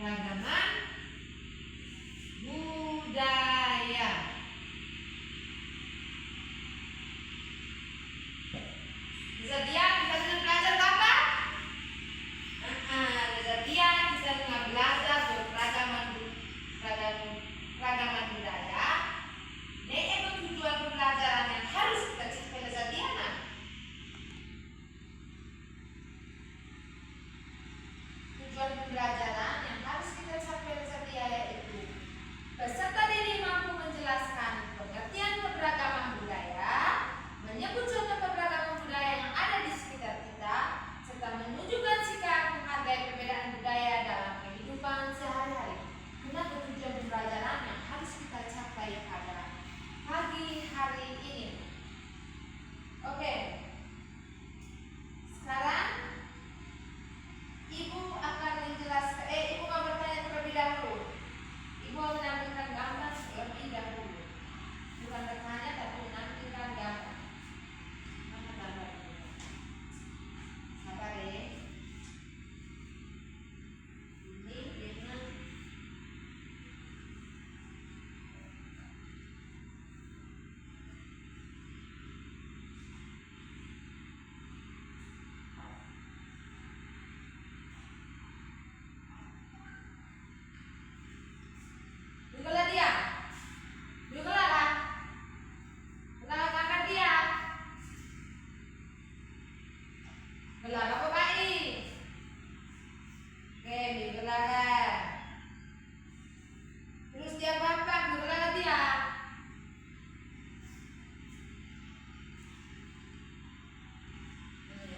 keragaman budaya. Bisa dia kita sedang belajar gambar? Bisa dia kita sedang belajar keragaman budaya. Ini tujuan pembelajaran yang harus kita capai Lazadiana. Tujuan pembelajaran yang harus kita capai Lazadiana itu peserta didik mampu menjelaskan pengertian keberagaman budaya, menyebut contoh keberagaman budaya yang ada di sekitar kita, serta menunjukkan sikap menghargai perbedaan budaya dalam kehidupan sehari-hari. Kenapa tujuan pembelajaran yang harus kita capai pada pagi hari ini? Oke. Sekarang Ibu akan menjelaskan, Ibu akan bertanya terlebih dahulu. Ibu menampilkan gambar terlebih dahulu. Bukan bertanya tapi menampilkan gambar. Mana gambar itu? Sabar ya. Ini dengan Bukalah dia. Bukalah lah. Bukalah gambar dia. Belah apa baik? Oke, bukalah. Terus dia bapak, bukalah dia.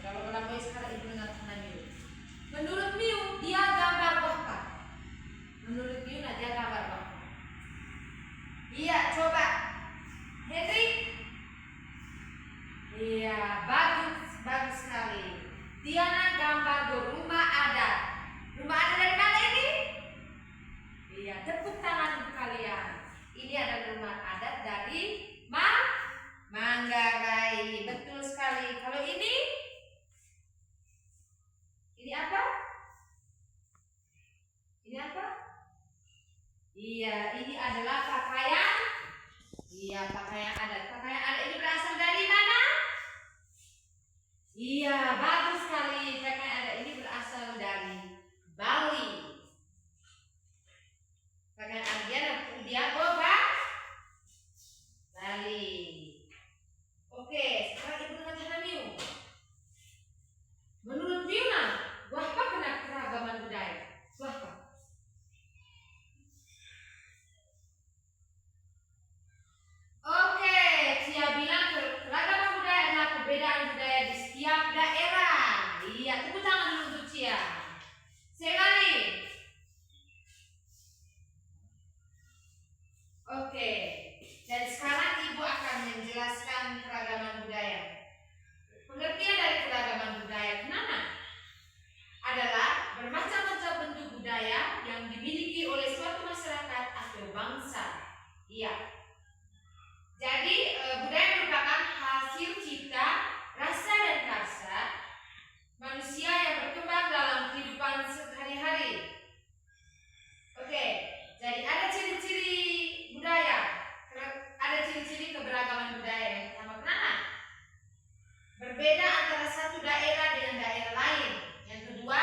Kalau melambai sekarang ibu mengatakan Miu. Menurut Miu, dia gambar bapak. Menurut Miu, dia gambar bapak. Iya, coba. Hendrik. Iya, bagus sekali. Diana gambar rumah adat. Rumah adat dari mana ini? Iya, tepuk tangan untuk kalian. Ini adalah rumah adat dari Manggarai. Betul sekali. Kalau ini apa? Ini apa? Iya, ini adalah pakaian. Iya, pakaian adat. Pakaian adat ini berasal dari mana? Iya, bagus sekali. Pakaian adat ini berasal dari Bali. Pakaian adat dia Bali. Oke, sekarang ibu dengan Hana Miu. Menurut Miu, apa kena keragaman budaya? Apa? Oke, Cia bilang keragaman budaya adalah perbedaan budaya di setiap daerah. Iya, tepuk tangan dulu untuk Cia. Sekali. Oke, dan sekarang ibu akan menjelaskan keragaman budaya. Pengertian dari keragaman budaya kenapa? Adalah bermacam-macam bentuk budaya yang dimiliki oleh suatu masyarakat atau bangsa. Iya. Jadi budaya merupakan hasil cipta, rasa dan karsa manusia yang berkembang dalam kehidupan sehari-hari. Oke, jadi ada ciri-ciri budaya, ada ciri-ciri keberagaman budaya. Yang pertama kenapa? Berbeda antara satu daerah dengan daerah lain. Yang kedua,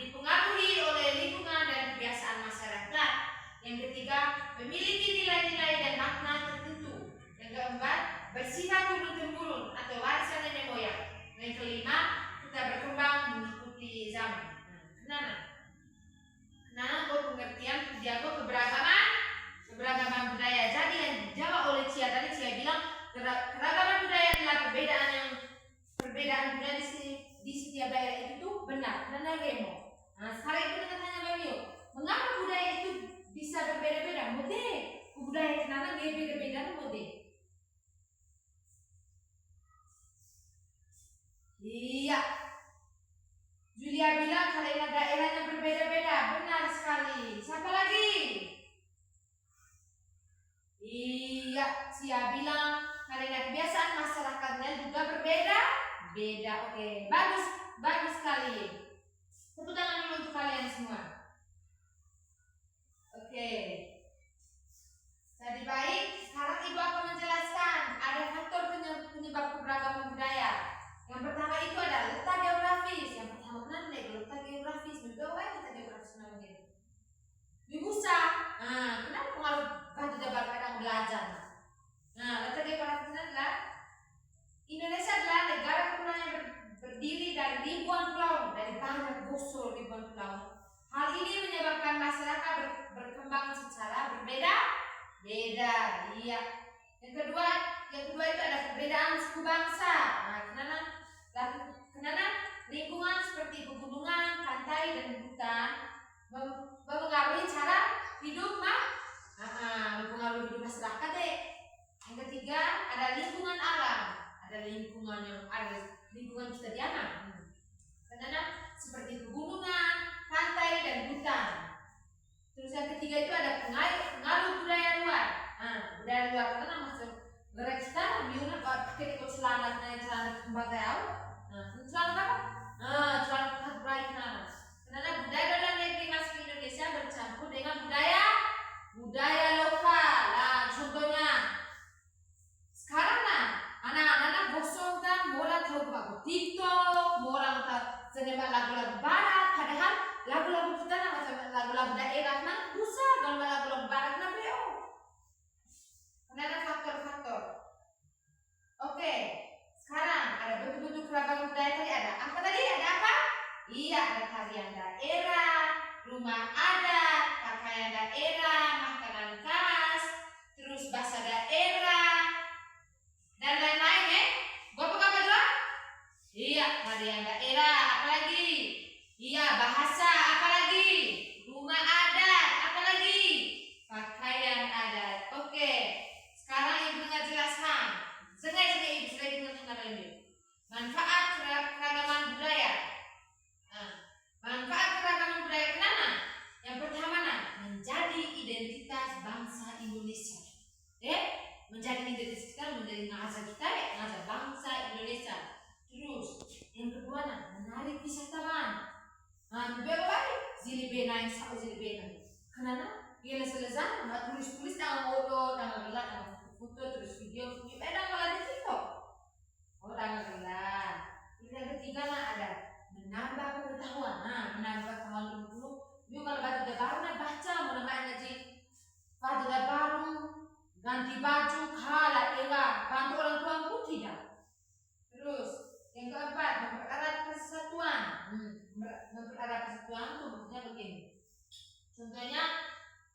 dipengaruhi oleh lingkungan dan kebiasaan masyarakat. Yang ketiga, memiliki nilai-nilai dan makna tertentu. Yang keempat, bersifat turun-temurun atau warisan nenek moyang. Yang kelima, kita berkembang mengikuti zaman. Kenapa pengertian diago keberagaman budaya. Jadi yang dijawab oleh Cia tadi, Cia bilang keragaman budaya adalah perbedaan budaya di setiap daerah itu benar. Karena Remo. Nah, sekarang itu kita tanya Bang Mio, mengapa budaya itu bisa berbeda-beda? Mode budaya kenapa dia beda-beda mode? Iya. Julia bilang karena daerahnya berbeda-beda. Benar sekali. Siapa lagi? Iya, Cia bilang karena kebiasaan masyarakatnya juga berbeda-beda. Oke, bagus sekali. Tepuk tangan dulu untuk kalian semua. Oke. Jadi baik, sekarang Ibu akan menjelaskan ada faktor penyebab keberagaman budaya. Yang pertama itu adalah letak geografis. Yang pertama kenapa letak geografis? Bagaimana letak geografis namanya? Di Musa. Kenapa pengaruh batu jabal kadang belajar? Letak geografis adalah Indonesia adalah negara kepulauan yang berdiri dari ribuan pulau, dari banyak gosol ribuan pulau. Hal ini menyebabkan masyarakat berkembang secara berbeda-beda. Iya. Yang kedua itu ada perbedaan suku bangsa. Kenapa lingkungan seperti pegunungan, pantai dan hutan mempengaruhi cara hidup mempengaruhi hidup masyarakat deh. Yang ketiga ada lingkungan alam, ada lingkungan kita diaman. Karena seperti pegunungan, pantai dan hutan. Terus yang ketiga itu ada pengaruh budaya luar. Budaya luar karena masuk gerak kita biuna pakai ikut celana kembang tahu. Celana apa? Celana khas Ukraina. Karena budaya dalam negeri masuk Indonesia bercampur dengan budaya lokal. Contohnya sekarang anak-anak bosong kan bola tahu bagus TikTok, bola senembak lagu-lagu barat, padahal lagu-lagu kita macam lagu-lagu daerah bisa kalau lagu-lagu barat karena ada faktor-faktor. Oke, sekarang ada bentuk-bentuk keragaman budaya tadi ada apa tadi? Ada apa? Iya, ada tarian daerah, rumah adat, pakaian daerah, makanan khas, terus bahasa daerah dan lain-lain Bapak juga? Iya, tarian daerah, apalagi? Iya, bahasa, apalagi? Rumah adat, apalagi? Pakaian adat. Oke, sekarang Ibu dengar jelaskan. Sengaja Ibu sudah dengar ini. Manfaat keragaman budaya. Manfaat keragaman budaya kenapa? Yang pertama menjadi identitas bangsa Indonesia. Menjadi identitas kita, menjadi bahasa kita, bahasa bangsa Indonesia. Terus yang kedua menarik wisatawan. Baik zilibena yang satu zilibena. Kenapa? Dia selesai tulis dengan foto, dengan gelar, dengan foto, terus video, dengan gelar di TikTok. Dengan gelar. Terus yang ketiga ada menambah pengetahuan. Menambah pengetahuan dulu. Dia kalau baca baru baca, menambah ngaji. Baca baru, ganti baju, kalah, bantu orang tua pun tidak. Terus yang keempat mempererat persatuan. Mempererat persatuan itu maksudnya begini. Contohnya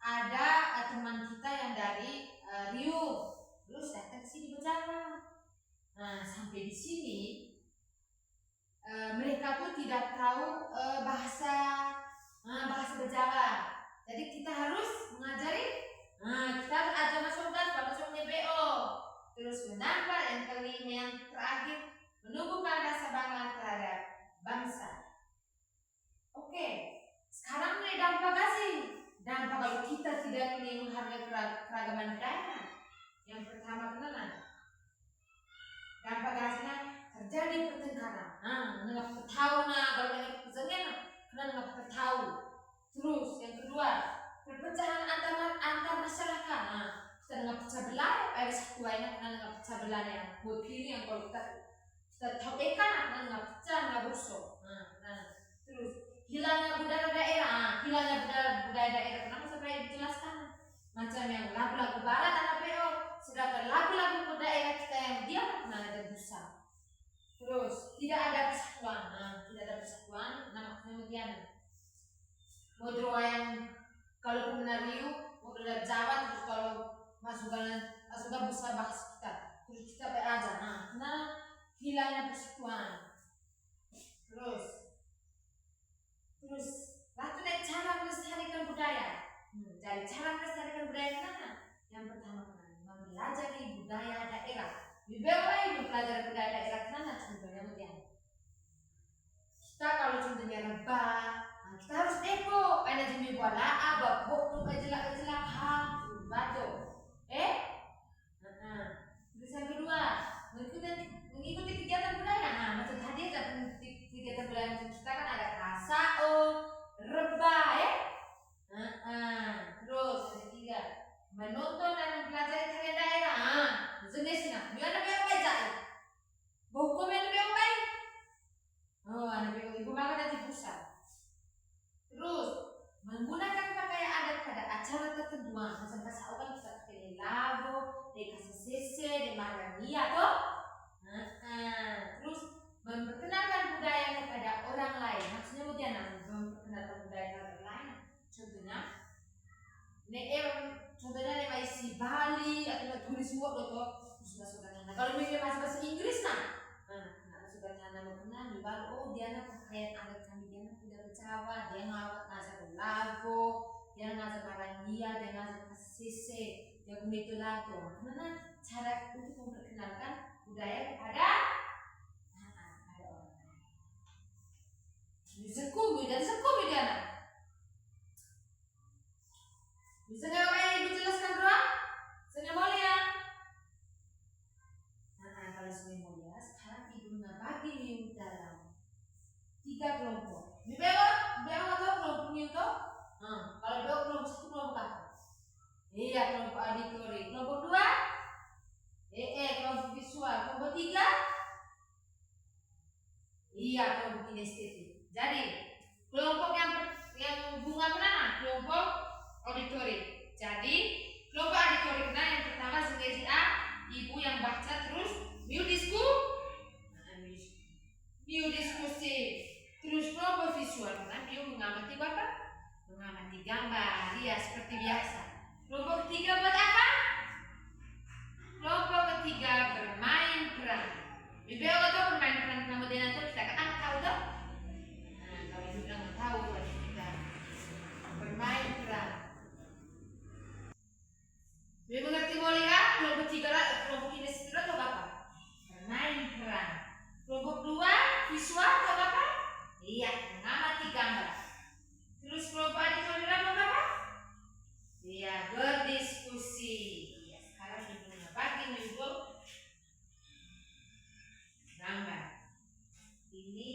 ada teman kita yang dari Riau, terus datang sini berjalan. Sampai di sini mereka pun tidak tahu bahasa berjalan. Jadi kita harus mengajari. Kita harus ajar masuknya BO. Terus menambah yang kelima yang terakhir menumbuhkan rasa bangga terhadap bangsa. Oke, sekarang mulai dampak kasih. Dampak kalau kita tidak ingin menghargai keragaman budaya. Yang pertama kenapa? Dampak hasilnya terjadi pertengkaran. Nggak tahu kalau nggak pesannya, nggak tahu. Terus yang kedua perpecahan antar masyarakat. Kita nggak pecah belah, ada satu lainnya karena nggak pecah belah ya. Buat pilih yang kalau kita tahu ikan, karena nggak pecah, nggak bosok. Terus hilangnya budaya daerah. Hilangnya budaya daerah. Kenapa saya dijelaskan? Macam yang lagu-lagu barat ada PO, sedangkan lagu-lagu daerah kita yang dia pernah ada busa. Terus tidak ada persatuan. Maksudnya begini. Modro yang kalau pemenang Riau, modro dari Jawa, terus kalau masuk busa bahasa kita, terus kita belajar. Nah, hilangnya persatuan. Terus waktu dari cara melestarikan budaya. Dari cara melestarikan budaya mana? Yang pertama mempelajari budaya daerah. Mempelajari budaya daerah mana? Contohnya begini. Kita kalau contohnya rebah, kita harus depo. Ada jenis bola, buat kejelak batu. Terus yang kedua, mengikuti kegiatan budaya. Macam tadi ada kegiatan budaya kita kan ada kasao, rebah, terus Mitulato. Karena cara untuk memperkenalkan budaya kepada orang lain. Sekumi dan sekumi dia. Bisa nggak apa yang ibu jelaskan bro? Seni mulia. Kalau seni mulia sekarang ibu membagi New dalam 3 kelompok. Beo atau kelompok New tuh? Kalau beo kelompok 1 kelompok apa? Iya, kelompok auditori. Kelompok 2? Kelompok visual. Kelompok 3? Iya, kelompok kinestetik. Jadi, kelompok yang bunga mana? Kelompok auditori. Jadi, kelompok auditori mana yang pertama seleksi A, ibu yang baca terus new diskusi. Terus kelompok visual mana ibu mengamati apa? Mengamati gambar, ya seperti biasa. Kelompok ketiga buat apa? Kelompok ketiga bermain peran. Ibu tahu bermain peran kemudian itu kita kan tahu tuh. Kalau ibu nggak tahu berarti kita bermain peran. Ibu mengerti boleh kan? Kelompok ketiga kelompok kinestetik atau apa? Bermain peran. Kelompok 2 visual atau apa? Iya, mengamati gambar. Terus kelompok auditori apa? Iya, berdiskusi. Ya, sekarang ibu bagi ibu gambar. Ini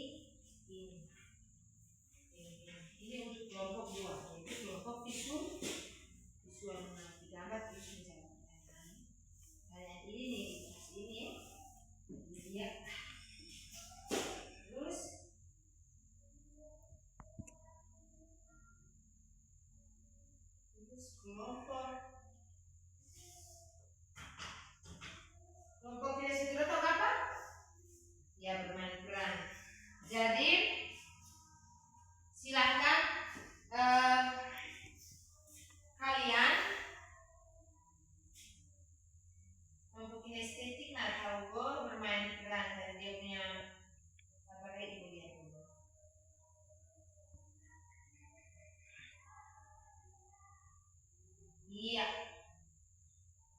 untuk kelompok 2, yaitu kelompok visual mengamati gambar terus menjawab pertanyaan. Pertanyaan ini dilihat. Terus kelompok kinestetik atau apa? Ya, bermain peran. Jadi silakan kalian kelompok kinestetik atau bermain peran dan dia punya apa kayak ibu lihat dulu. Iya.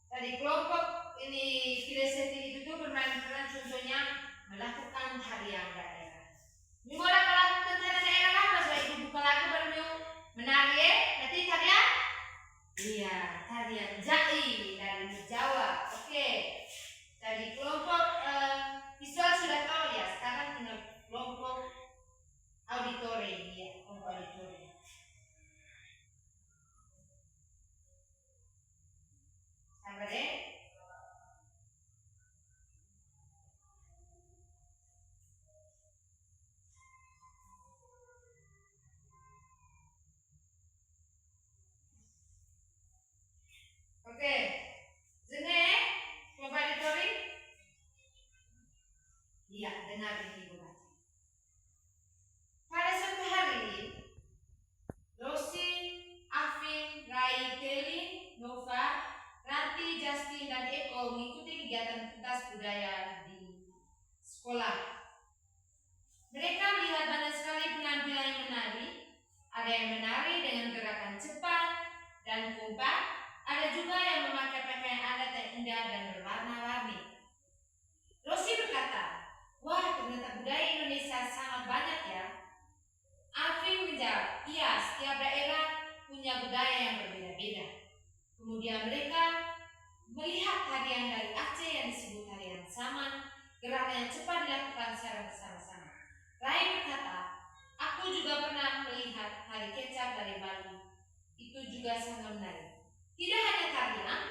Tadi kelompok ini kinestetik itu tuh bermain peran contohnya melakukan tarian daerah. Ini boleh melakukan tarian daerah apa? Soalnya ibu buka lagu baru menari, nanti tarian? Iya, tarian Jai dari Jawa. Oke. Jadi kelompok visual sudah tahu ya. Sekarang tinggal kelompok auditori. Ya, kelompok auditori. Sabar deh. Oke, Zene, kelompok auditori. Iya, dengar ini ibu baca. Pada suatu hari, Rosi, Afin, Rai, Kelly, Nova, Ranti, Justin, dan Eko mengikuti kegiatan pentas budaya di sekolah. Mereka melihat banyak sekali penampilan yang menarik. Ada yang menari dengan gerakan cepat dan kompak. Ada juga yang memakai pakaian adat yang indah dan berwarna-warni. Rosi berkata, "Wah, ternyata budaya Indonesia sangat banyak ya." Afin menjawab, "Iya, setiap daerah punya budaya yang berbeda-beda." Kemudian mereka melihat tarian dari Aceh yang disebut tarian saman. Gerakan yang cepat dilakukan secara bersama-sama. Rai berkata, "Aku juga pernah melihat tari kecap dari Bali. Itu juga sangat menarik." Tidak hanya tarian,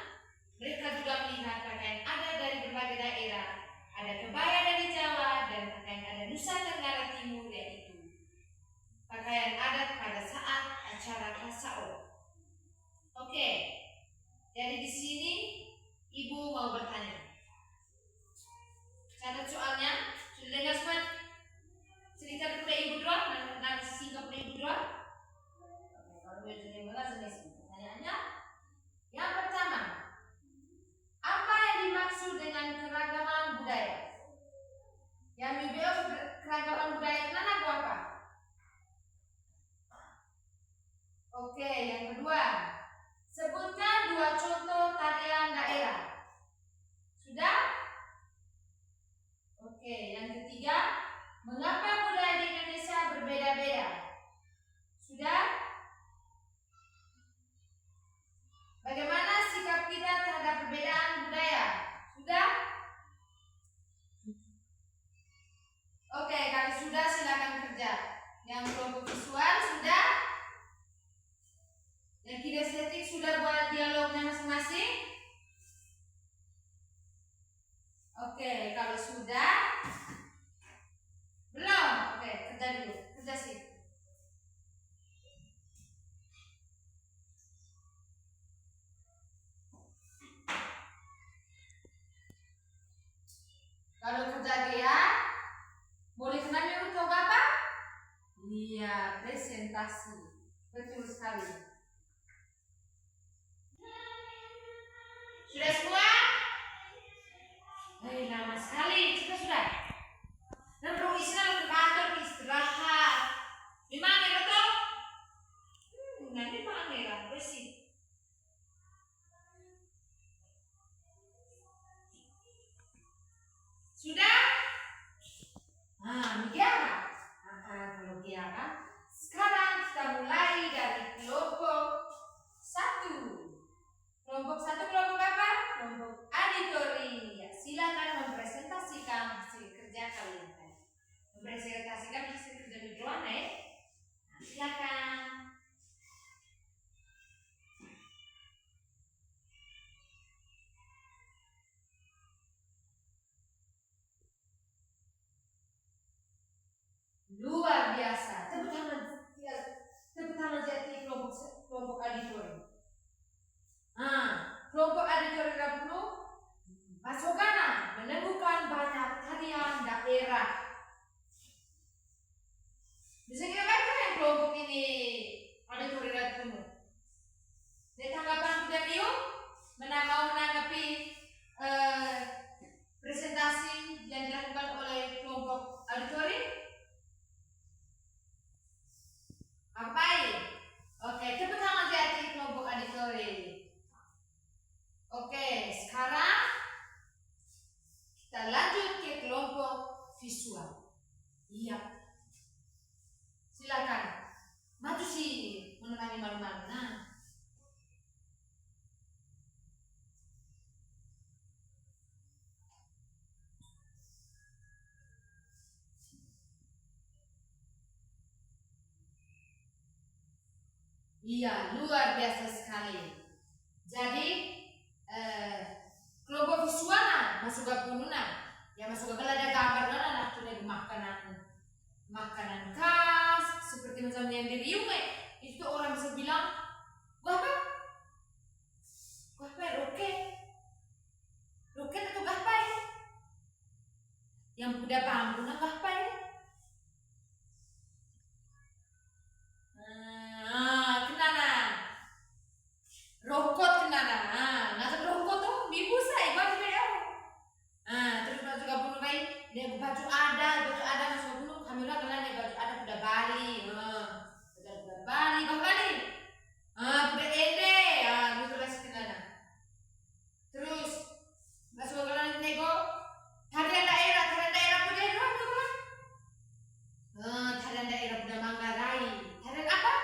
mereka juga melihat pakaian adat dari berbagai daerah. Ada kebaya dari Jawa dan pakaian adat Nusa Tenggara Timur, yaitu pakaian adat pada saat acara Kasao. Oke, jadi di sini ibu mau bertanya. Catat soalnya, sudah dengar semua cerita kepada ibu dulu, nanti singkat kepada ibu dulu. Oke, kalau boleh jadi pertanyaannya. Yang pertama, apa yang dimaksud dengan keragaman budaya? Yang BBO keragaman budaya kenapa apa? Oke, yang kedua, sebutkan 2 contoh tarian Mengapa budaya di Indonesia berbeda-beda? Sudah? Bagaimana sikap kita terhadap perbedaan budaya? Sudah? Oke, kalau sudah silakan kerja. Yang kelompok visual sudah? Yang kinestetik sudah buat dialognya masing-masing? Oke, kalau sudah belum? Oke, kerja dulu. Kerja sih. Kalau kerja dia boleh kenal untuk apa? Iya, presentasi. Betul sekali. Sudah semua? Lama sekali. Sudah. Dan perlu istirahat ke kantor, istirahat. Di mana betul? Nanti mana lah, bersih. Sudah? Kiara. Kalau Kiara, sekarang kita mulai dari kelompok 1. Kelompok 1 kelompok apa? Kelompok auditori. Ya, silakan mempresentasikan hasil kerja kalian. Mempresentasikan hasil kerja mingguan ya. Silakan. Luar biasa. Tepuk tangan jadi kelompok auditori. Kelompok auditori 20 Masukana menemukan banyak tarian daerah. Bisa kita baca yang kelompok ini auditori 20. Dari tanggapan Bunda Rio, mau menanggapi presentasi yang dilakukan oleh kelompok auditori? Ngapain? Oke, tepuk tangan jadi kelompok auditori. Oke, sekarang kita lanjut ke kelompok visual. Iya. Silakan. Maju sih menemani malu-malu. Iya, luar biasa sekali. Jadi kelompok visual masuk ke pununan. Ya masuk ke ada gambar dan ada makanan khas seperti macam yang di Riung itu orang bisa bilang wah apa roket atau gapai yang udah bambu nah gapai kenana rokot kenana nggak rokot tuh bibu saya baju terus baju kampung kai dia baju ada masuk dulu kami lah kalian dia baju ada udah Bali udah Bali udah ede gitu lah kenana terus masuk kalian nego tarian daerah punya dua tuh kan tarian daerah udah Manggarai tarian apa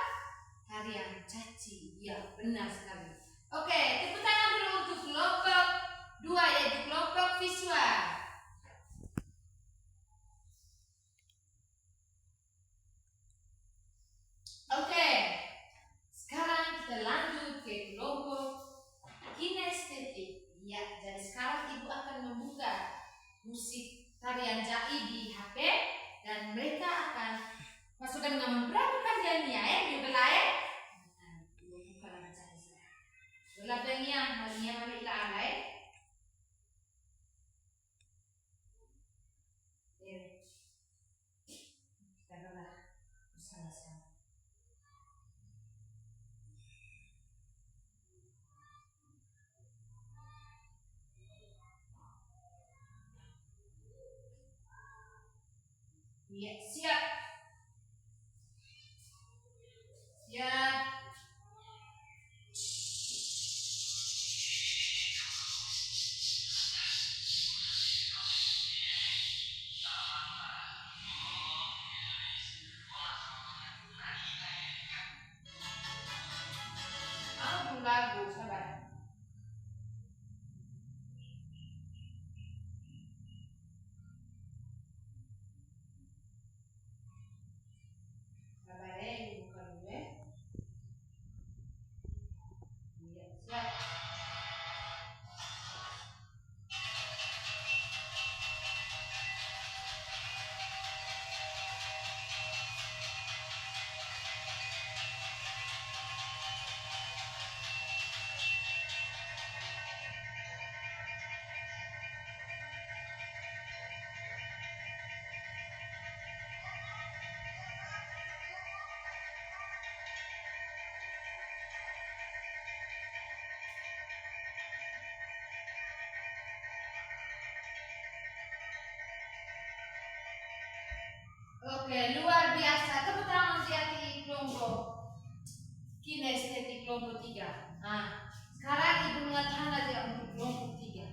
tarian caci ya benar sekali. Oke, tepuk tangan dulu untuk kelompok 2 yaitu kelompok visual. Oke, sekarang kita lanjut ke kelompok kinestetik. Ya, jadi sekarang ibu akan membuka musik tarian jai di HP dan mereka akan masukkan dengan berapa panjangnya ya di belai. Belakangnya malingnya mana ila alai. Kita adalah bersama-sama. Ya, siap. Siap. Oke, luar biasa. Tepuk tangan hati kelompok kinestetik kelompok 3. Nah, sekarang Ibu mengatakan aja untuk kelompok 3.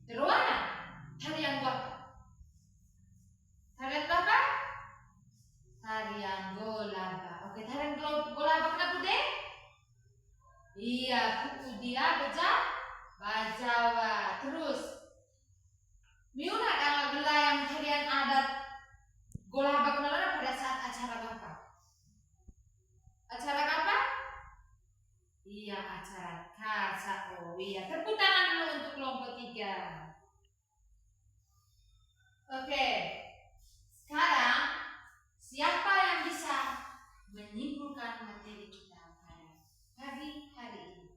Terwana, tarian berapa? Tarian berapa? Tarian golaba. Oke, tarian golaba kenapa deh? Iya, buku dia Bajawa. Terus, miuna dengan gelayang tarian adat golaba kenapa pada saat acara apa? Acara apa? Iya, acara KSO. Iya, tepuk tangan dulu untuk kelompok 3. Oke, sekarang siapa yang bisa menyimpulkan materi kita pada pagi hari ini?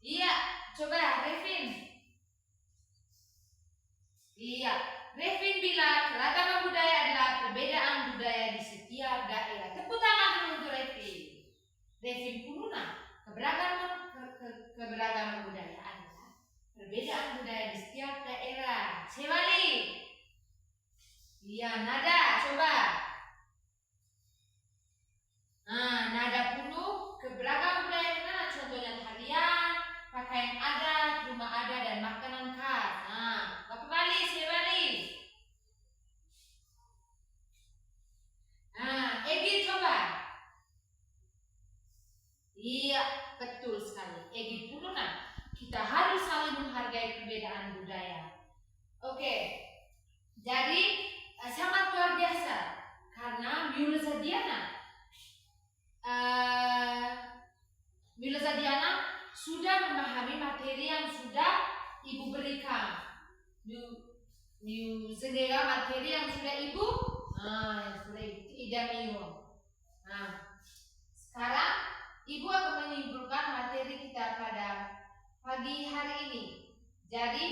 Iya, coba Revin. Iya, Revin bilang keragaman budaya adalah perbedaan budaya di setiap daerah. Tepuk tangan dulu untuk Revin. Revin Pununa, keberagaman budaya adalah perbedaan budaya di setiap daerah. Sewali. Iya, Nada, coba. Nah, Nada Punu, keberagaman budaya mana? Contohnya tarian, pakaian adat, rumah adat, dan makanan khas. Nah, Bapak Bali, Sewali. Nah, Egi coba. Iya, betul sekali. Egi Pununa, kita harus saling menghargai perbedaan budaya. Oke, jadi sangat luar biasa karena Mila Zadiana sudah memahami materi yang sudah Ibu berikan. Segera materi yang sudah Ibu tidak minum. Nah, sekarang Ibu akan menyimpulkan materi kita pada pagi hari ini. Jadi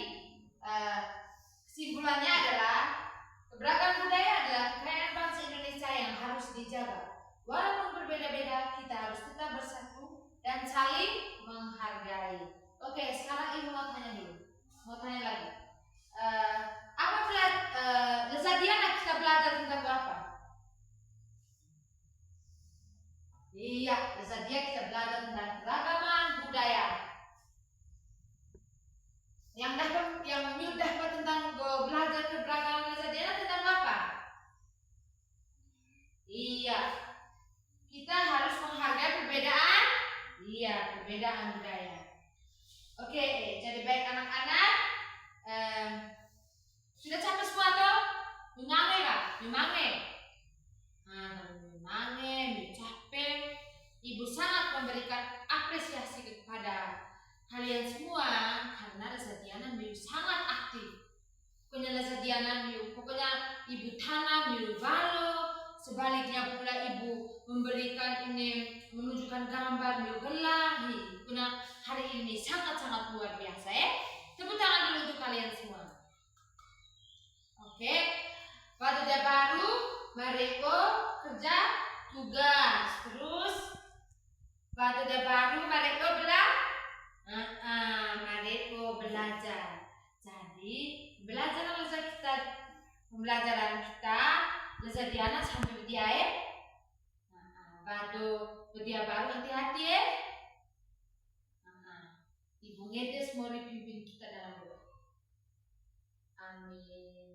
kesimpulannya adalah keberagaman budaya adalah kekayaan bangsa Indonesia yang harus dijaga. Walaupun berbeda-beda, kita harus tetap bersatu dan saling menghargai. Oke, sekarang Ibu mau tanya dulu. Mau tanya lagi. Lezadiana kita belajar tentang apa? Iya, Lezadia kita belajar tentang keragaman budaya. Yang dapat tentang belajar keberagaman Lezadiana tentang apa? Iya, kita harus menghargai perbedaan. Iya, perbedaan budaya. Oke, jadi baik anak-anak. Sudah capek semua toh? Mimange Kak? Mimange. Mimange, capek. Ibu sangat memberikan apresiasi kepada kalian semua karena Lezadiana sangat aktif. Pokoknya Ibu tanam, Ibu balo. Sebaliknya pula Ibu memberikan menunjukkan gambar, Ibu gelahi. Karena hari ini sangat-sangat luar biasa ya. Tepuk tangan dulu untuk kalian semua. Oke, waktu dia baru mereka kerja tugas. Terus waktu dia baru mereka belajar. Jadi pembelajaran kita Lezadiana sampai dia ya. Dia baru hati-hati ya. Ibu ngetes mau dipimpin kita dalam doa. Amin.